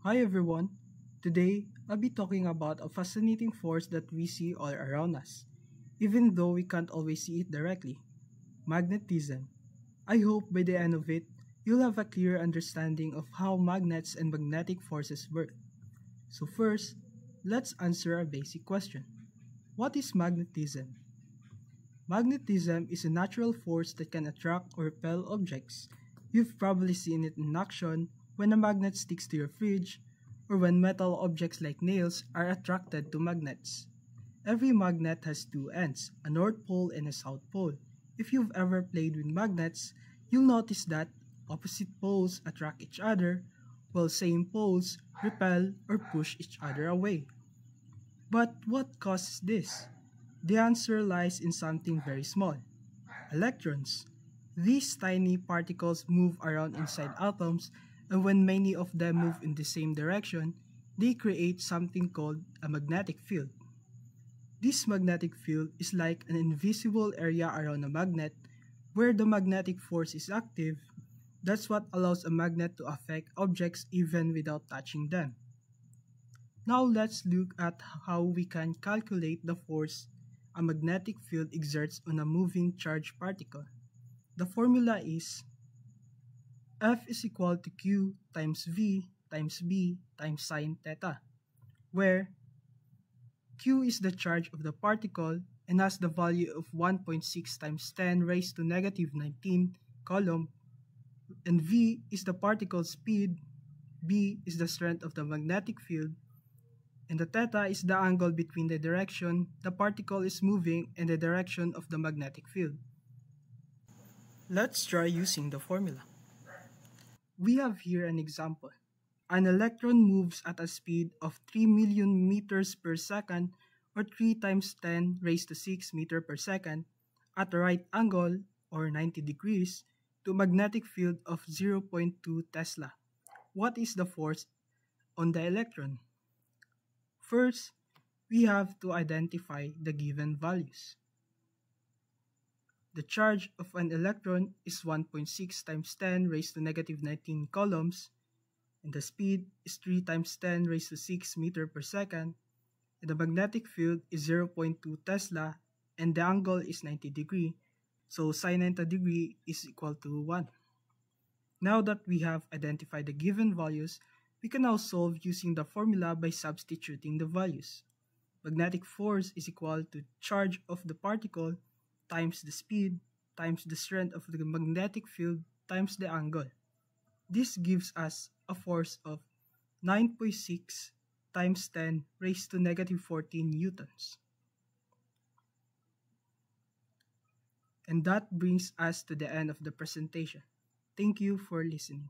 Hi everyone. Today, I'll be talking about a fascinating force that we see all around us, even though we can't always see it directly: magnetism. I hope by the end of it, you'll have a clear understanding of how magnets and magnetic forces work. So first, let's answer a basic question. What is magnetism? Magnetism is a natural force that can attract or repel objects. You've probably seen it in action when a magnet sticks to your fridge, or when metal objects like nails are attracted to magnets. Every magnet has two ends, a north pole and a south pole. If you've ever played with magnets, you'll notice that opposite poles attract each other, while same poles repel or push each other away. But what causes this? The answer lies in something very small: electrons. These tiny particles move around inside atoms, and when many of them move in the same direction, they create something called a magnetic field. This magnetic field is like an invisible area around a magnet where the magnetic force is active. That's what allows a magnet to affect objects even without touching them. Now let's look at how we can calculate the force a magnetic field exerts on a moving charged particle. The formula is F is equal to Q times V times B times sine theta, where Q is the charge of the particle and has the value of 1.6 times 10 raised to negative 19 coulomb, and V is the particle's speed, B is the strength of the magnetic field, and the theta is the angle between the direction the particle is moving and the direction of the magnetic field. Let's try using the formula. We have here an example. An electron moves at a speed of 3 million meters per second, or 3 times 10 raised to 6 meter per second, at a right angle, or 90 degrees, to a magnetic field of 0.2 Tesla. What is the force on the electron? First, we have to identify the given values. The charge of an electron is 1.6 times 10 raised to negative 19 coulombs, and the speed is 3 times 10 raised to 6 meter per second, and the magnetic field is 0.2 Tesla, and the angle is 90 degree, so sine 90 degree is equal to 1. Now that we have identified the given values, we can now solve using the formula by substituting the values. Magnetic force is equal to charge of the particle times the speed times the strength of the magnetic field times the angle. This gives us a force of 9.6 times 10 raised to negative 14 newtons. And that brings us to the end of the presentation. Thank you for listening.